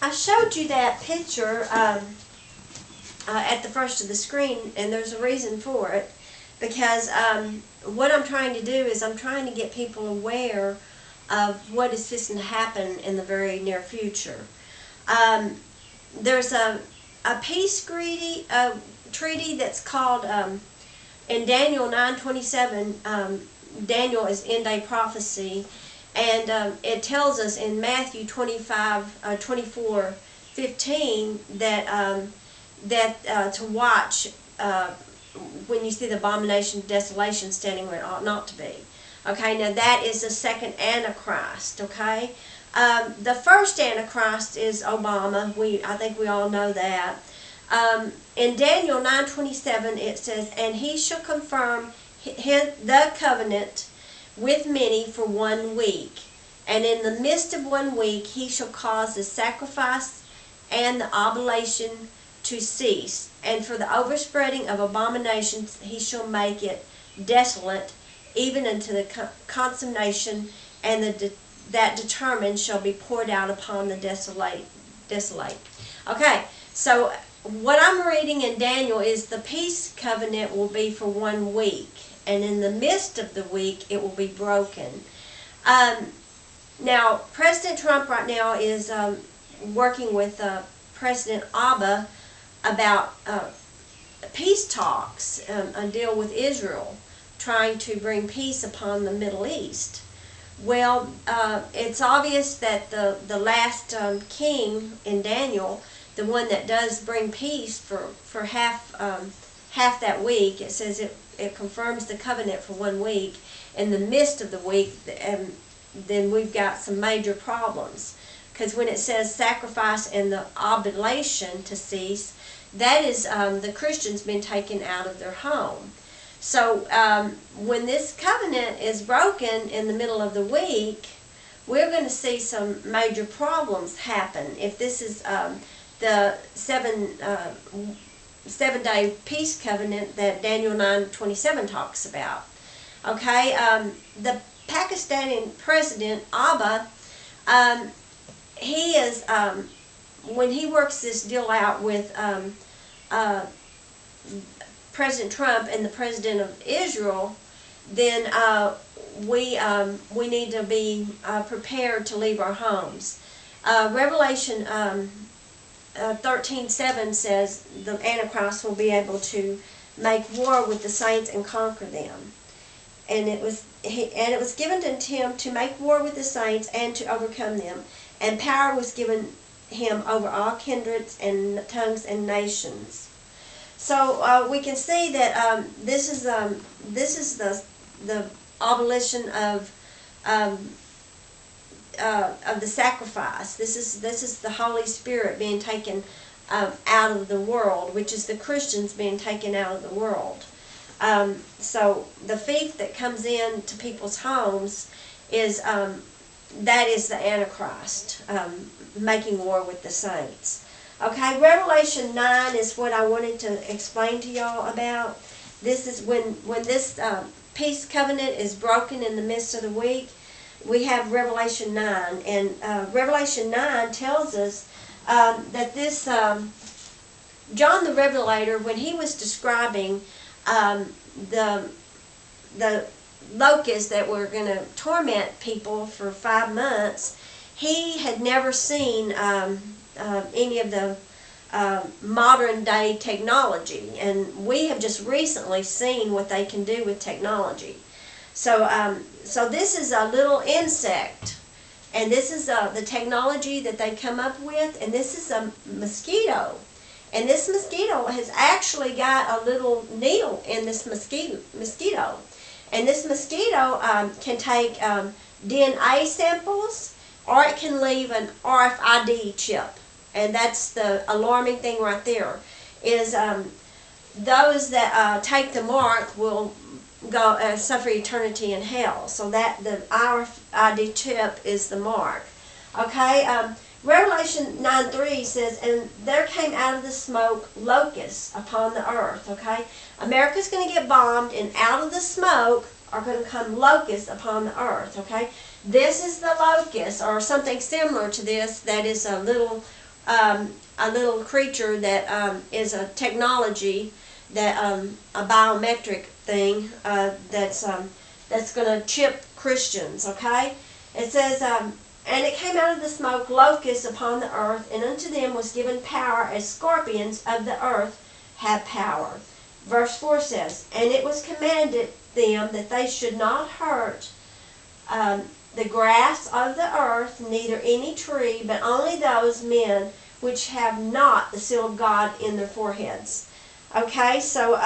I showed you that picture at the first of the screen, and there's a reason for it, because what I'm trying to do is I'm trying to get people aware of what is fixing to happen in the very near future. There's a peace treaty that's called, in Daniel 9:27, Daniel is end-day prophecy, and it tells us in Matthew 24:15 that to watch when you see the abomination of desolation standing where it ought not to be. Okay, now that is the second Antichrist. Okay, the first Antichrist is Obama. I think we all know that. In Daniel 9:27 it says, "And he shall confirm the covenant with many for 1 week. And in the midst of 1 week he shall cause the sacrifice and the oblation to cease. And for the overspreading of abominations he shall make it desolate, even unto the consummation, and that determined shall be poured out upon the desolate." Okay, so what I'm reading in Daniel is the peace covenant will be for 1 week, and in the midst of the week it will be broken. Now, President Trump right now is working with President Abbas about peace talks, a deal with Israel, trying to bring peace upon the Middle East. Well, it's obvious that the last king in Daniel, the one that does bring peace for half that week, it says it confirms the covenant for 1 week. In the midst of the week, then we've got some major problems. Because when it says sacrifice and the oblation to cease, that is the Christians been taken out of their home. So when this covenant is broken in the middle of the week, we're going to see some major problems happen. If this is the seven-day peace covenant that Daniel 9:27 talks about. Okay, the Pakistani president Abbas, he is when he works this deal out with President Trump and the president of Israel, then we need to be prepared to leave our homes. Revelation 13:7 says the Antichrist will be able to make war with the saints and conquer them. And it was given to him to make war with the saints and to overcome them. And power was given him over all kindreds and tongues and nations. So we can see that this is the abolition of the sacrifice. This is the Holy Spirit being taken out of the world, which is the Christians being taken out of the world. So the thief that comes in to people's homes is that is the Antichrist making war with the saints. Okay, Revelation 9 is what I wanted to explain to y'all about. This is when this peace covenant is broken in the midst of the week. We have Revelation 9, and Revelation 9 tells us that this John the Revelator, when he was describing the locusts that were going to torment people for 5 months, he had never seen any of the modern day technology, and we have just recently seen what they can do with technology. So so this is a little insect, and this is the technology that they come up with, and this is a mosquito. And this mosquito has actually got a little needle in this mosquito. And this mosquito can take DNA samples, or it can leave an RFID chip. And that's the alarming thing right there, is those that take the mark will go suffer eternity in hell. So that the RFID chip is the mark. Okay, Revelation 9:3 says, "And there came out of the smoke locusts upon the earth." Okay, America's going to get bombed, and out of the smoke are going to come locusts upon the earth. Okay, this is the locust, or something similar to this, that is a little a little creature that is a technology, that a biometric thing that's going to chip Christians. Okay, it says, and it came out of the smoke locusts upon the earth, and unto them was given power, as scorpions of the earth have power. Verse 4 says, and it was commanded them that they should not hurt the grass of the earth, neither any tree, but only those men which have not the seal of God in their foreheads. Okay, so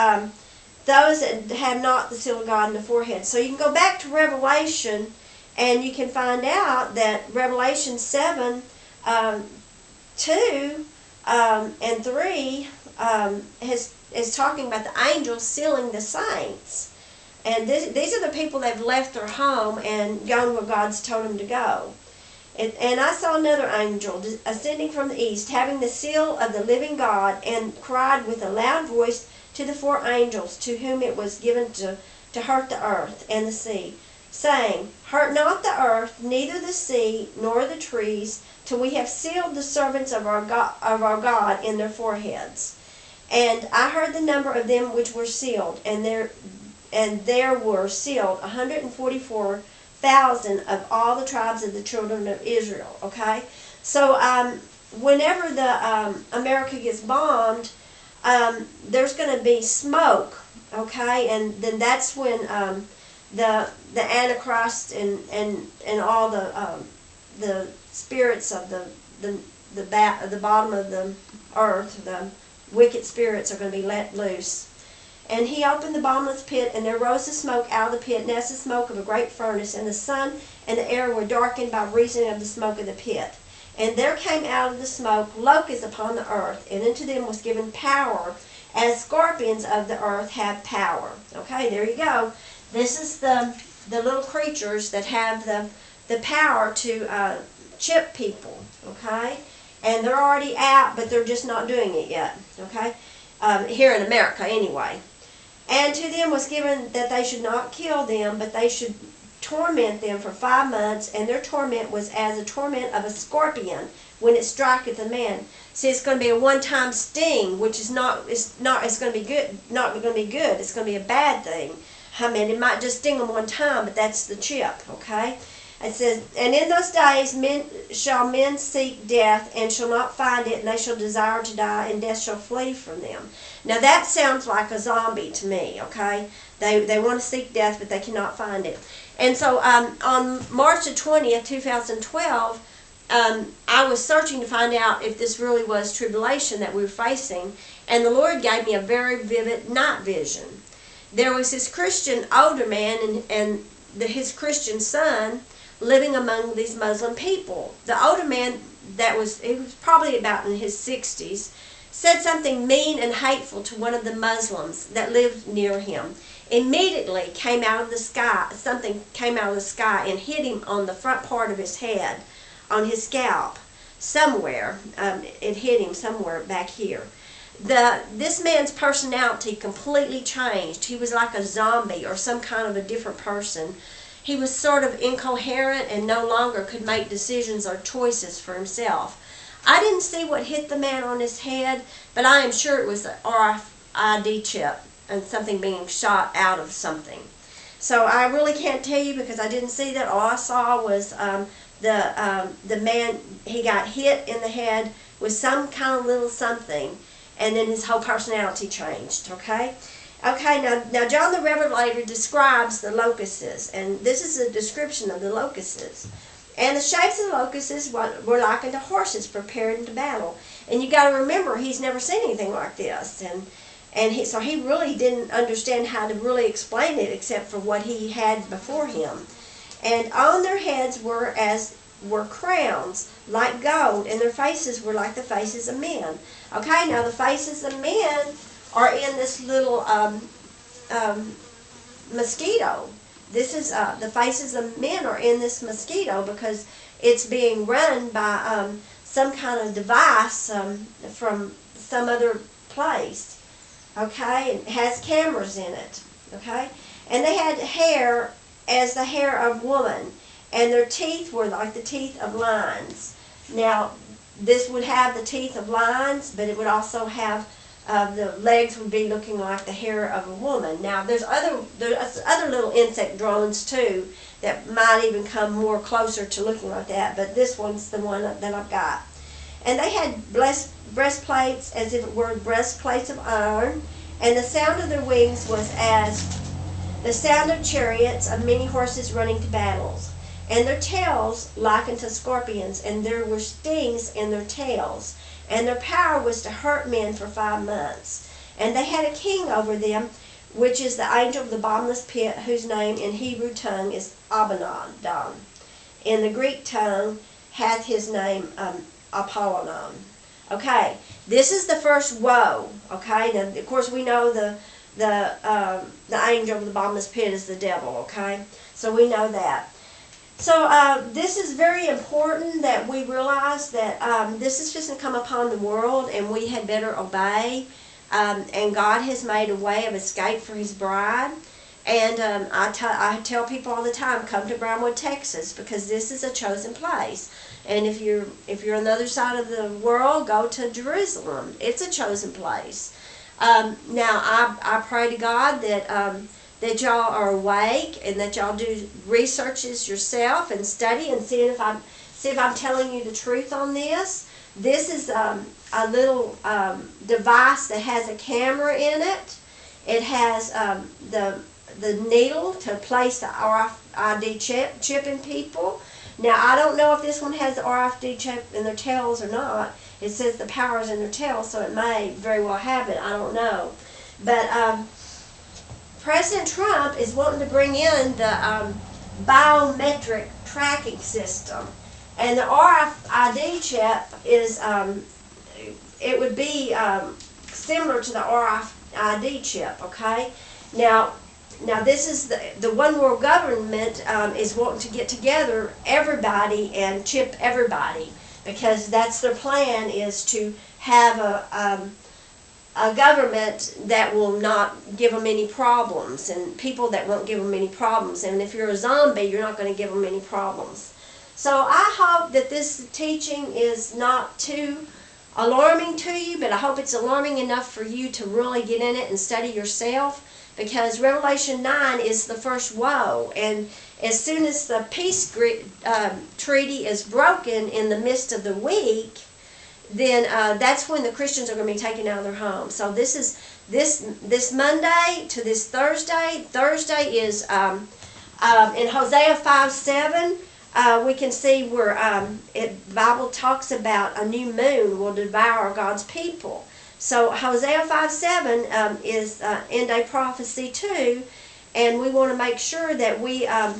those that have not the seal of God in their foreheads. So you can go back to Revelation, and you can find out that Revelation 7, 2 and 3 is talking about the angels sealing the saints. And these are the people that have left their home and gone where God's told them to go. And I saw another angel ascending from the east, having the seal of the living God, and cried with a loud voice to the 4 angels to whom it was given to hurt the earth and the sea, saying, hurt not the earth, neither the sea, nor the trees, till we have sealed the servants of our God in their foreheads. And I heard the number of them which were sealed, and there were sealed 144,000 of all the tribes of the children of Israel. Okay, so whenever the America gets bombed, there's going to be smoke. Okay, and then that's when the Antichrist and all the spirits of the bottom of the earth, the wicked spirits, are going to be let loose. And he opened the bottomless pit, and there rose the smoke out of the pit, and as the smoke of a great furnace, and the sun and the air were darkened by reason of the smoke of the pit. And there came out of the smoke locusts upon the earth, and unto them was given power, as scorpions of the earth have power. Okay, there you go. This is the little creatures that have the power to chip people. Okay, and they're already out, but they're just not doing it yet. Okay, here in America anyway. And to them was given that they should not kill them, but they should torment them for 5 months, and their torment was as the torment of a scorpion when it striketh a man. See, it's going to be a one-time sting, which is it's going to be good, not going to be good. It's going to be a bad thing. I mean, it might just sting them one time, but that's the chip, okay? It says, and in those days shall men seek death, and shall not find it, and they shall desire to die, and death shall flee from them. Now that sounds like a zombie to me, okay? They want to seek death, but they cannot find it. And so on March the 20th, 2012, I was searching to find out if this really was tribulation that we were facing, and the Lord gave me a very vivid night vision. There was this Christian older man and his Christian son living among these Muslim people. The older man, he was probably about in his 60s, said something mean and hateful to one of the Muslims that lived near him. Immediately came out of the sky, something came out of the sky and hit him on the front part of his head, on his scalp, somewhere. It hit him somewhere back here. This man's personality completely changed. He was like a zombie or some kind of a different person. He was sort of incoherent and no longer could make decisions or choices for himself. I didn't see what hit the man on his head, but I am sure it was the RFID chip and something being shot out of something. So I really can't tell you because I didn't see that. All I saw was the man, he got hit in the head with some kind of little something, and then his whole personality changed, okay? Okay, now John the Revelator describes the locusts, and this is a description of the locusts. And the shapes of the locusts were like unto horses prepared into battle. And you got to remember, he's never seen anything like this, so he really didn't understand how to really explain it except for what he had before him. And on their heads were crowns like gold, and their faces were like the faces of men. Okay, now the faces of men are in this little mosquito. This is the faces of men are in this mosquito because it's being run by some kind of device from some other place. Okay, and it has cameras in it. Okay, and they had hair as the hair of woman, and their teeth were like the teeth of lions. Now, this would have the teeth of lions, but it would also have the legs would be looking like the hair of a woman. Now there's other little insect drones too that might even come more closer to looking like that, but this one's the one that I've got. And they had breastplates as if it were breastplates of iron, and the sound of their wings was as the sound of chariots of many horses running to battles. And their tails likened to scorpions, and there were stings in their tails. And their power was to hurt men for 5 months. And they had a king over them, which is the angel of the bottomless pit, whose name in Hebrew tongue is Abaddon. In the Greek tongue hath his name Apollyon. Okay, this is the first woe. Okay, now of course we know the angel of the bottomless pit is the devil. Okay, so we know that. So this is very important that we realize that this is just going to come upon the world, and we had better obey. And God has made a way of escape for His bride. And I tell people all the time, come to Brownwood, Texas, because this is a chosen place. And if you're on the other side of the world, go to Jerusalem. It's a chosen place. Now I pray to God that y'all are awake and that y'all do researches yourself and study and see if I'm telling you the truth on this. This is a little device that has a camera in it. It has the needle to place the RFID chip in people. Now I don't know if this one has the RFID chip in their tails or not. It says the power is in their tails, so it may very well have it. I don't know, but President Trump is wanting to bring in the biometric tracking system, and the RFID chip is it would be similar to the RFID chip. Okay, now this is the one world government is wanting to get together everybody and chip everybody, because that's their plan, is to have a government that will not give them any problems, and people that won't give them any problems. And if you're a zombie, you're not going to give them any problems. So I hope that this teaching is not too alarming to you, but I hope it's alarming enough for you to really get in it and study yourself, because Revelation 9 is the first woe. And as soon as the peace treaty is broken in the midst of the week, then that's when the Christians are going to be taken out of their homes. So this is this Monday to this Thursday. Thursday is in Hosea 5:7. We can see where the Bible talks about a new moon will devour God's people. So Hosea 5:7 is end-day prophecy too, and we want to make sure that we are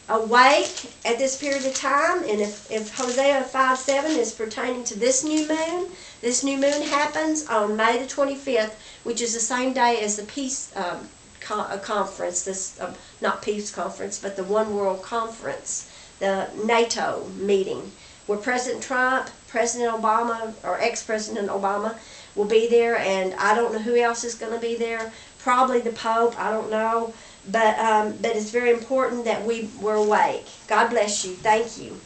awake at this period of time. And if Hosea 5:7 is pertaining to this new moon happens on May the 25th, which is the same day as the peace conference, this not peace conference, but the One World Conference, the NATO meeting, where President Trump, President Obama, or ex-President Obama will be there, and I don't know who else is going to be there. Probably the Pope, I don't know. But it's very important that we're awake. God bless you. Thank you.